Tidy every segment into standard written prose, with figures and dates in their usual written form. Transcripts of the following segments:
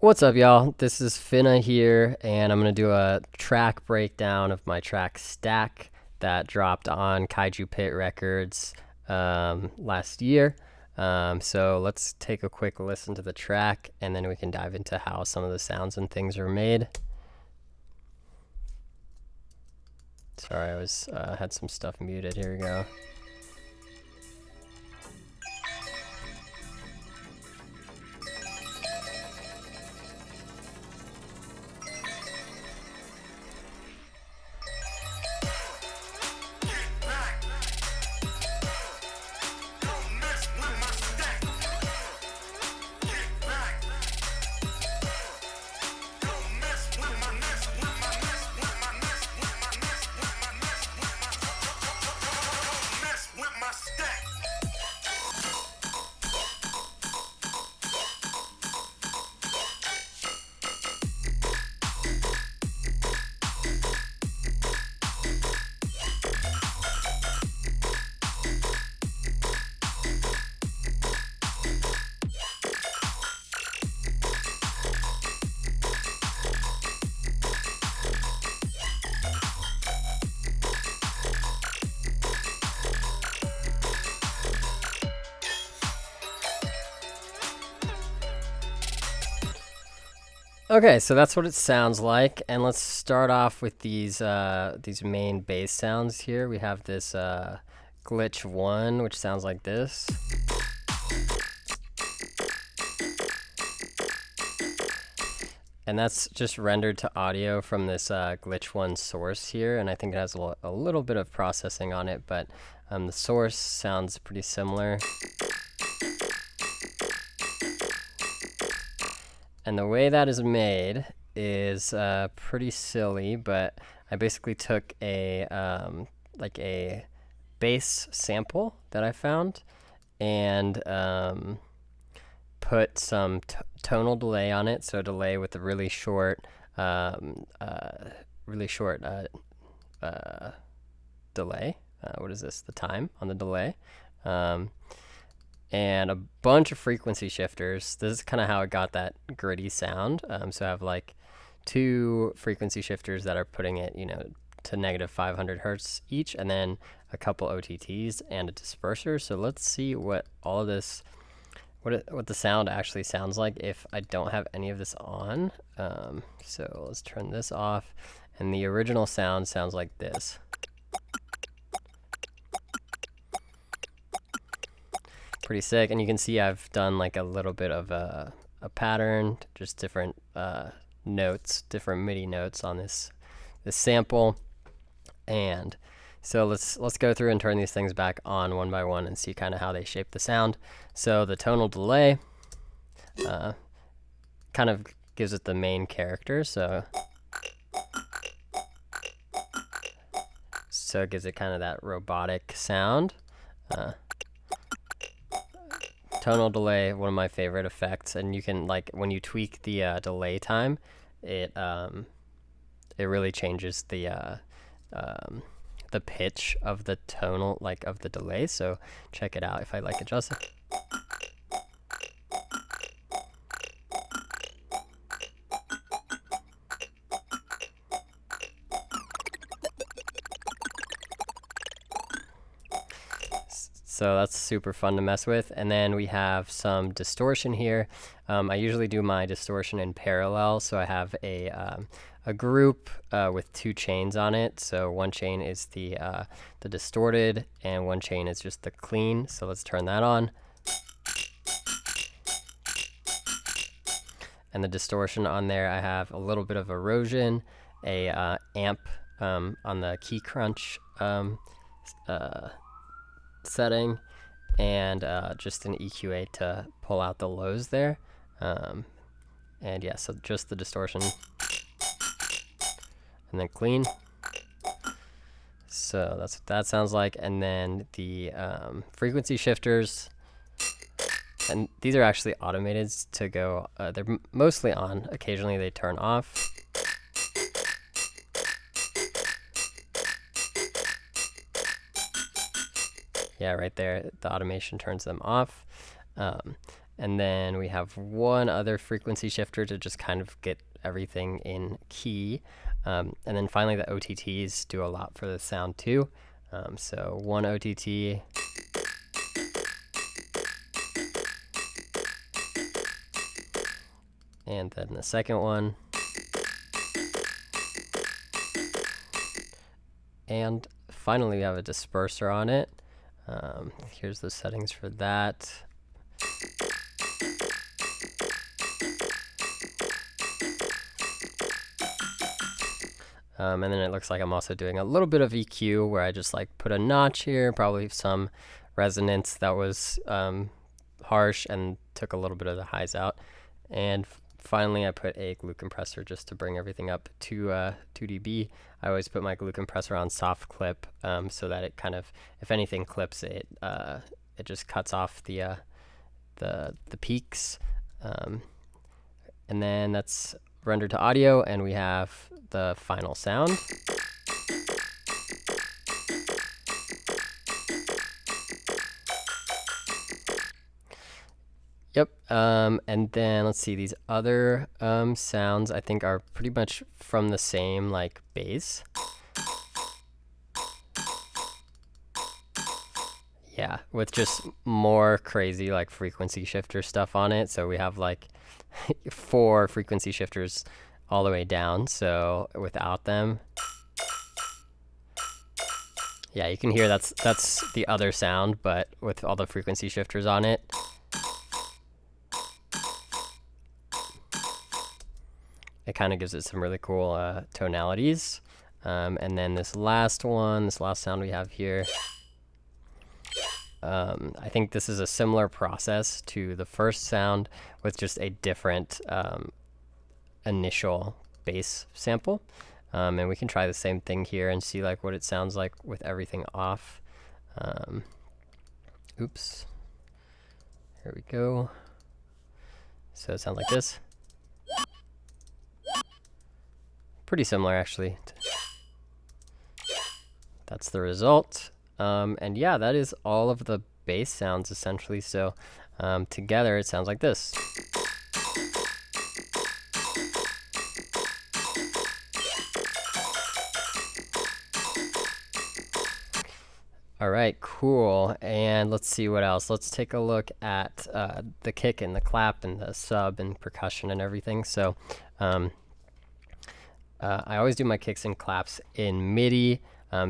What's up, y'all? This is Finnuh here, and I'm going to do a track breakdown of my track Stack that dropped on Kaiju Pit Records last year. So let's take a quick listen to the track, and then we can dive into how some of the sounds and things are made. Sorry, I had some stuff muted. Here we go. Okay, so that's what it sounds like, and let's start off with these main bass sounds here. We have this glitch 1, which sounds like this. And that's just rendered to audio from this glitch 1 source here, and I think it has a little bit of processing on it, but the source sounds pretty similar. And the way that is made is pretty silly, but I basically took a like a bass sample that I found and put some tonal delay on it. So delay with a really short delay. What is this? The time on the delay. And a bunch of frequency shifters. This is kind of how I got that gritty sound. So I have like 2 frequency shifters that are putting it, to negative 500 hertz each, and then a couple OTTs and a disperser. So let's see what all of this, what the sound actually sounds like if I don't have any of this on. So let's turn this off, and the original sound sounds like this. Pretty sick, and you can see I've done like a little bit of a pattern, just different notes, different MIDI notes on this sample. And so let's go through and turn these things back on one by one and see kind of how they shape the sound. So the tonal delay kind of gives it the main character, so it gives it kind of that robotic sound. Tonal delay, one of my favorite effects, and you can, like, when you tweak the delay time, it really changes the pitch of the tonal, like, of the delay. So check it out if I adjust it. So that's super fun to mess with. And then we have some distortion here. I usually do my distortion in parallel. So I have a group with 2 chains on it. So one chain is the distorted, and one chain is just the clean. So let's turn that on. And the distortion on there, I have a little bit of erosion, a amp on the key crunch setting, and just an EQA to pull out the lows there. And yeah, so just the distortion, and then clean. So that's what that sounds like. And then the frequency shifters, and these are actually automated to go, they're mostly on, occasionally they turn off. Yeah, right there, the automation turns them off. And then we have one other frequency shifter to just kind of get everything in key. And then finally the OTTs do a lot for the sound too. So one OTT. And then the second one. And finally we have a disperser on it. Here's the settings for that. And then it looks like I'm also doing a little bit of EQ where I just like put a notch here, probably some resonance that was harsh and took a little bit of the highs out. And finally I put a glue compressor just to bring everything up to 2 dB. I always put my glue compressor on soft clip so that it kind of, if anything clips it, it just cuts off the peaks. And then that's rendered to audio, and we have the final sound. Yep, and then let's see, these other sounds I think are pretty much from the same like base. Yeah, with just more crazy like frequency shifter stuff on it. So we have like 4 frequency shifters all the way down. So without them, yeah, you can hear that's the other sound, but with all the frequency shifters on it, it kind of gives it some really cool tonalities. And then this last sound we have here, I think this is a similar process to the first sound with just a different initial bass sample. And we can try the same thing here and see like what it sounds like with everything off. Oops. Here we go. So it sounds like this. Pretty similar actually. That's the result. And yeah, that is all of the bass sounds essentially. So together it sounds like this. All right, cool. And let's see what else. Let's take a look at the kick and the clap and the sub and percussion and everything. So I always do my kicks and claps in MIDI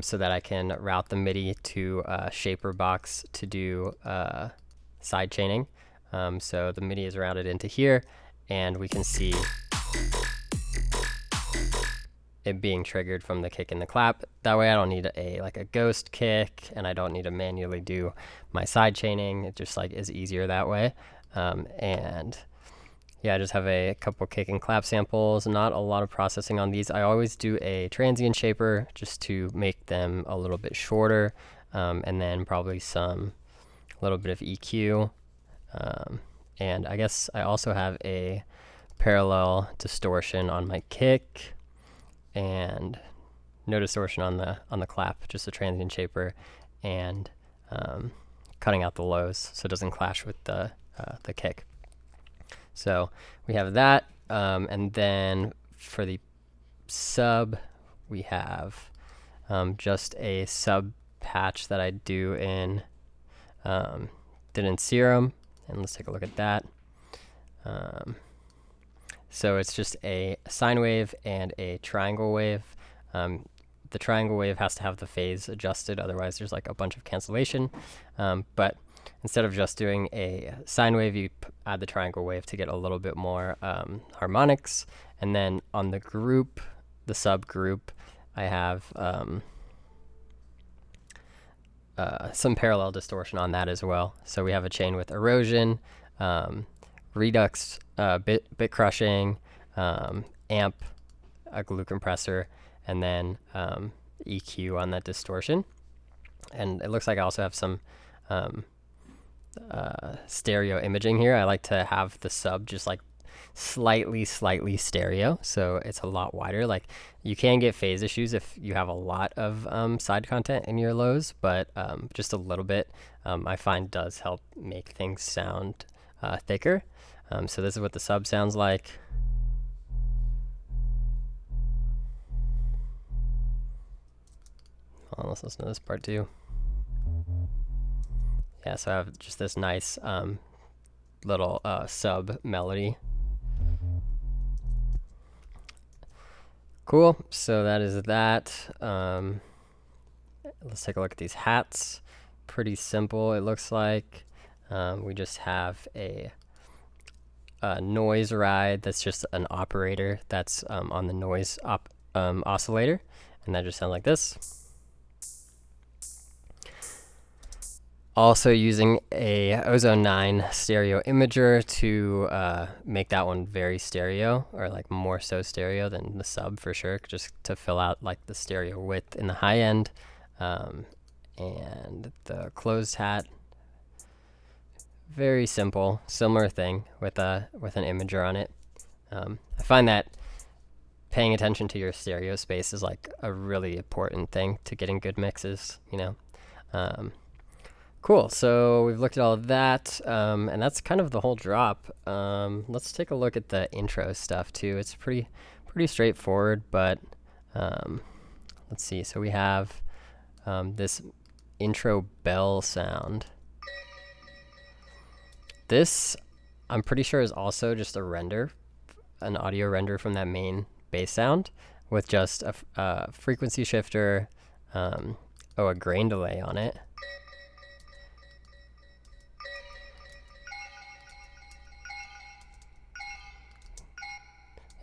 so that I can route the MIDI to Shaper Box to do side chaining. So the MIDI is routed into here, and we can see it being triggered from the kick and the clap. That way I don't need a ghost kick, and I don't need to manually do my side chaining. It just like is easier that way. And yeah, I just have a couple kick and clap samples, not a lot of processing on these. I always do a transient shaper just to make them a little bit shorter, and then probably a little bit of EQ. And I guess I also have a parallel distortion on my kick and no distortion on the clap, just a transient shaper, and cutting out the lows so it doesn't clash with the kick. So we have that, and then for the sub, we have just a sub patch that I do in Serum, and let's take a look at that. So it's just a sine wave and a triangle wave. The triangle wave has to have the phase adjusted, otherwise there's like a bunch of cancellation. But instead of just doing a sine wave, you add the triangle wave to get a little bit more harmonics. And then on the group, the subgroup, I have some parallel distortion on that as well. So we have a chain with erosion, redux, bit crushing, amp, a glue compressor, and then EQ on that distortion. And it looks like I also have some stereo imaging here. I like to have the sub just like slightly stereo, so it's a lot wider. Like you can get phase issues if you have a lot of side content in your lows, but just a little bit I find does help make things sound thicker. So this is what the sub sounds like. Let's listen to this part too. Yeah, so I have just this nice little sub melody. Cool, so that is that. Let's take a look at these hats. Pretty simple, it looks like. We just have a noise ride that's just an operator that's on the noise oscillator, and that just sounds like this. Also using a Ozone 9 stereo imager to make that one very stereo, or like more so stereo than the sub for sure, just to fill out like the stereo width in the high end. And the closed hat, very simple, similar thing with an imager on it. I find that paying attention to your stereo space is like a really important thing to getting good mixes, you know. Cool, so we've looked at all of that, and that's kind of the whole drop. Let's take a look at the intro stuff too. It's pretty straightforward, but let's see. So we have this intro bell sound. This, I'm pretty sure, is also just a render, an audio render from that main bass sound with just a frequency shifter, a grain delay on it.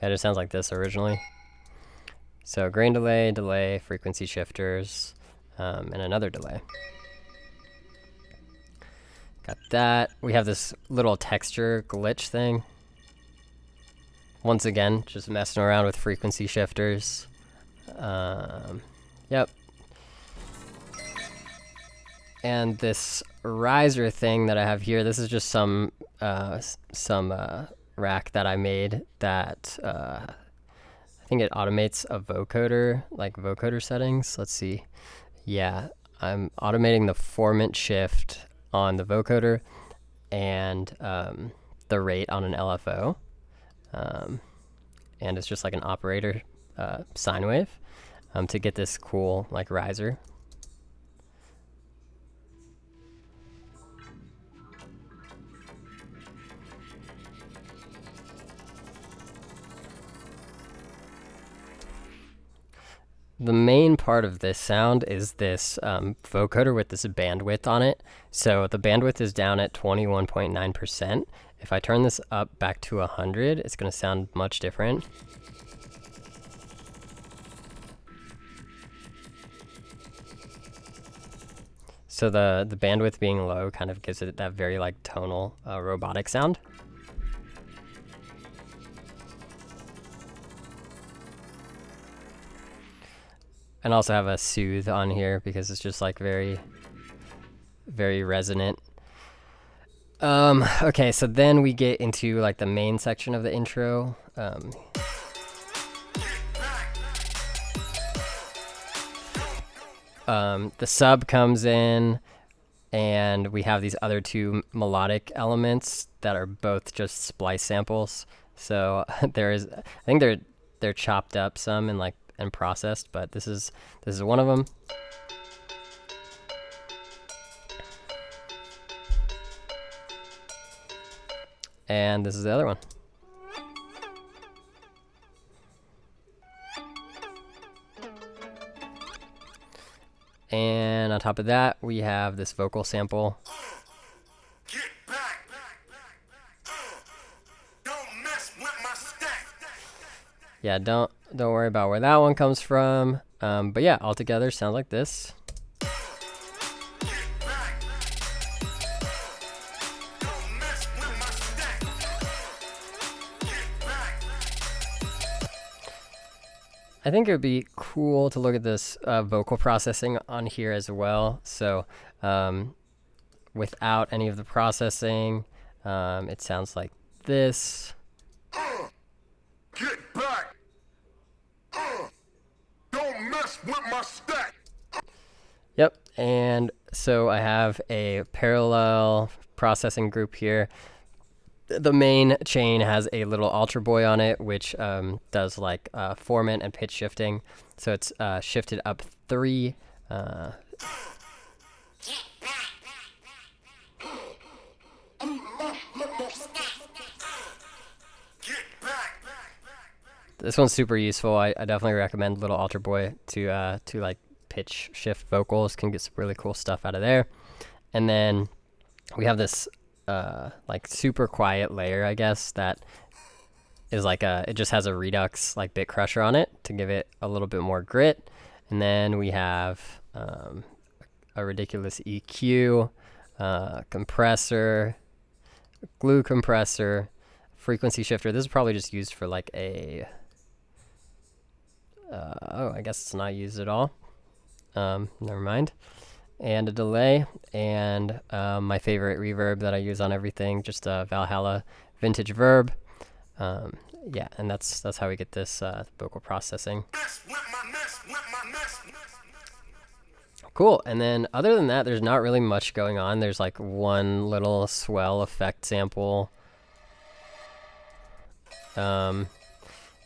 Yeah, it just sounds like this originally. So grain delay, frequency shifters, and another delay. Got that. We have this little texture glitch thing. Once again, just messing around with frequency shifters. Yep. And this riser thing that I have here, this is just some rack that I made that I think it automates a vocoder, like vocoder settings. Let's see. Yeah, I'm automating the formant shift on the vocoder and the rate on an LFO. And it's just like an operator sine wave to get this cool like riser. The main part of this sound is this vocoder with this bandwidth on it. So the bandwidth is down at 21.9%. If I turn this up back to 100, it's going to sound much different. So the bandwidth being low kind of gives it that very like tonal robotic sound. And also have a soothe on here because it's just like very resonant. Okay, so then we get into like the main section of the intro. The sub comes in, and we have these other two melodic elements that are both just splice samples. So there is, I think they're chopped up some and processed, but this is one of them. And this is the other one. And on top of that, we have this vocal sample. Get back. Don't mess with my stack. Yeah, don't worry about where that one comes from. But yeah, all together sounds like this. I think it would be cool to look at this vocal processing on here as well. So without any of the processing, it sounds like this. Get back! Don't mess with my stack! Yep, and so I have a parallel processing group here. the main chain has a little Ultra Boy on it, which does like formant and pitch shifting. So it's shifted up 3. This one's super useful. I definitely recommend Little Ultra Boy to like pitch shift vocals. Can get some really cool stuff out of there. And then we have this like super quiet layer, I guess, that is like it just has a Redux like bit crusher on it to give it a little bit more grit. And then we have a ridiculous EQ, compressor, glue compressor, frequency shifter. This is probably just used for like a oh, I guess it's not used at all. Never mind. And a delay, and my favorite reverb that I use on everything, just a Valhalla vintage verb. Yeah, and that's how we get this vocal processing. Cool. And then other than that, there's not really much going on. There's like one little swell effect sample.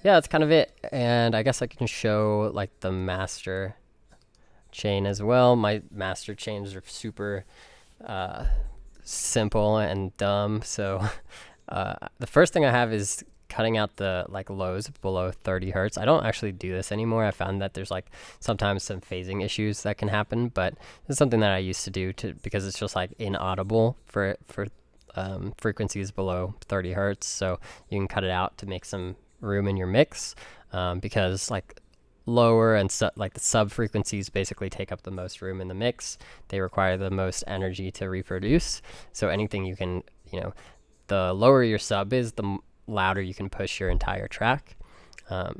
Yeah, that's kind of it. And I guess I can show like the master chain as well. My master chains are super simple and dumb. So the first thing I have is cutting out the like lows below 30 hertz. I don't actually do this anymore. I found that there's like sometimes some phasing issues that can happen, but it's something that I used to do because it's just like inaudible for frequencies below 30 hertz. So you can cut it out to make some room in your mix, because like lower and like the sub frequencies basically take up the most room in the mix. They require the most energy to reproduce. So anything you can, the lower your sub is, the louder you can push your entire track. So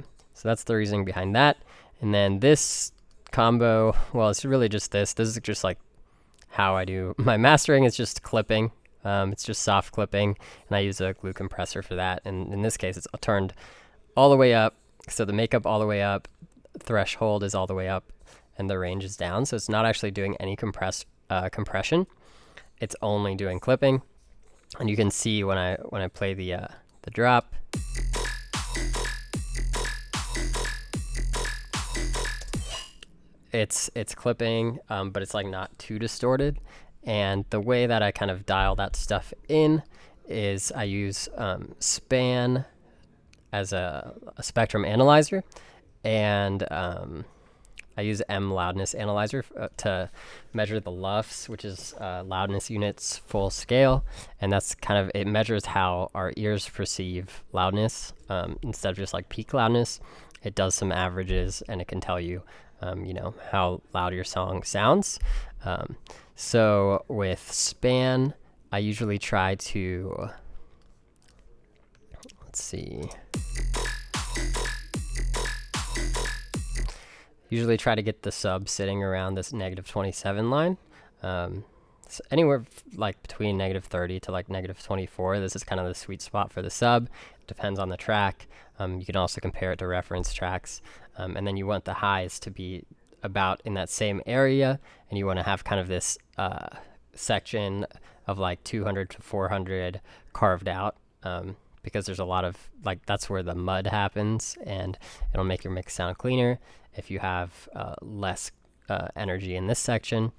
that's the reasoning behind that. And then this combo, well, it's really just this. This is just like how I do my mastering. It's just clipping. It's just soft clipping, and I use a glue compressor for that. And in this case, it's turned all the way up. So the makeup all the way up, threshold is all the way up, and the range is down. So it's not actually doing any compression. It's only doing clipping. And you can see when I play the drop, it's clipping, but it's like not too distorted. And the way that I kind of dial that stuff in is I use span as a spectrum analyzer, and I use M loudness analyzer to measure the LUFS, which is loudness units full scale, and that's kind of, it measures how our ears perceive loudness instead of just like peak loudness. It does some averages, and it can tell you, how loud your song sounds. So with span, I usually try to, usually try to get the sub sitting around this -27 line. So anywhere like between -30 to like -24. This is kind of the sweet spot for the sub. It depends on the track. You can also compare it to reference tracks. And then you want the highs to be about in that same area, and you want to have kind of this section of like 200 to 400 carved out, because there's a lot of like, that's where the mud happens, and it'll make your mix sound cleaner if you have less energy in this section.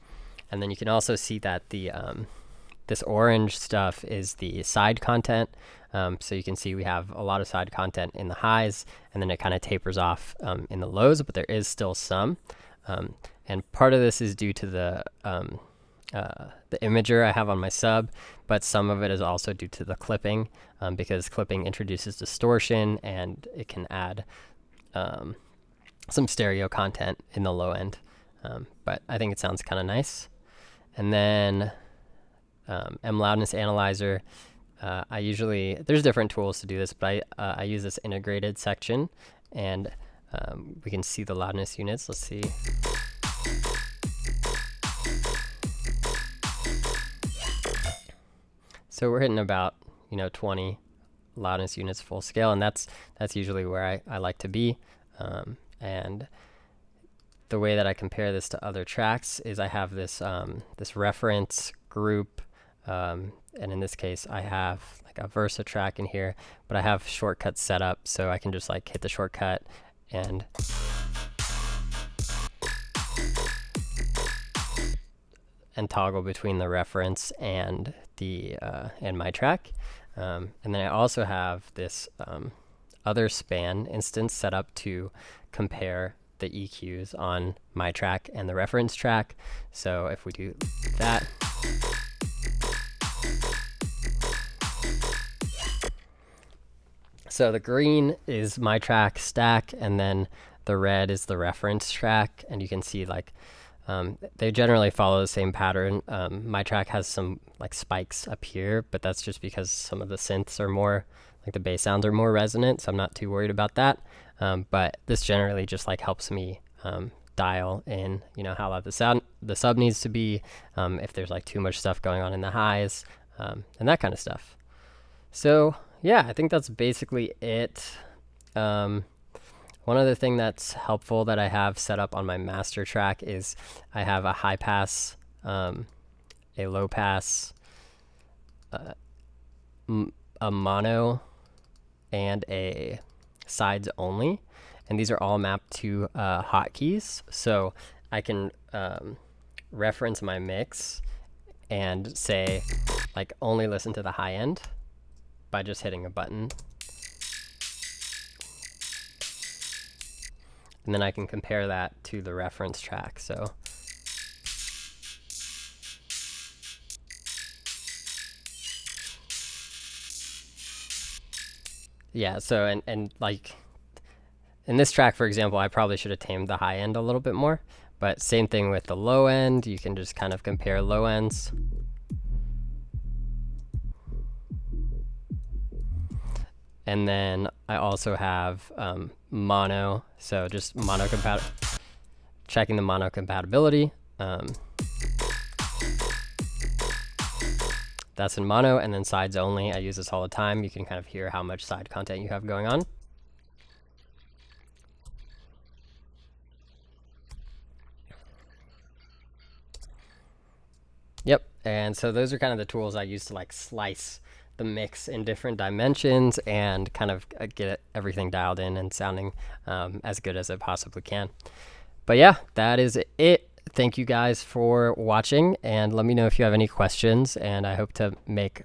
And then you can also see that the this orange stuff is the side content. So you can see we have a lot of side content in the highs, and then it kind of tapers off in the lows, but there is still some. And part of this is due to the imager I have on my sub, but some of it is also due to the clipping, because clipping introduces distortion, and it can add some stereo content in the low end. But I think it sounds kind of nice. And then M loudness analyzer, I usually, there's different tools to do this, but I use this integrated section, and we can see the loudness units. Let's see. So we're hitting about 20 loudness units full scale, and that's usually where I like to be. And the way that I compare this to other tracks is I have this this reference group, and in this case I have like a Versa track in here, but I have shortcuts set up so I can just like hit the shortcut and toggle between the reference and the and my track. And then I also have this other span instance set up to compare the EQs on my track and the reference track. So if we do that, so the green is my track stack, and then the red is the reference track, and you can see like they generally follow the same pattern. My track has some like spikes up here, but that's just because some of the synths are more, like the bass sounds are more resonant, so I'm not too worried about that. But this generally just like helps me dial in, you know, how loud the sub needs to be, if there's like too much stuff going on in the highs, and that kind of stuff. So yeah, I think that's basically it. One other thing that's helpful that I have set up on my master track is I have a high pass, a low pass, a mono, and a sides only. And these are all mapped to hotkeys. So I can reference my mix and say, like, only listen to the high end by just hitting a button. And then I can compare that to the reference track. So yeah, so and like in this track, for example, I probably should have tamed the high end a little bit more, but same thing with the low end. You can just kind of compare low ends. And then I also have mono, so just mono checking the mono compatibility. That's in mono, and then sides only. I use this all the time. You can kind of hear how much side content you have going on. Yep, and so those are kind of the tools I use to like slice the mix in different dimensions and kind of get everything dialed in and sounding as good as it possibly can. But yeah, that is it. Thank you guys for watching, and let me know if you have any questions, and I hope to make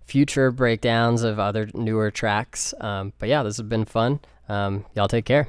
future breakdowns of other newer tracks. But yeah, this has been fun. Y'all take care.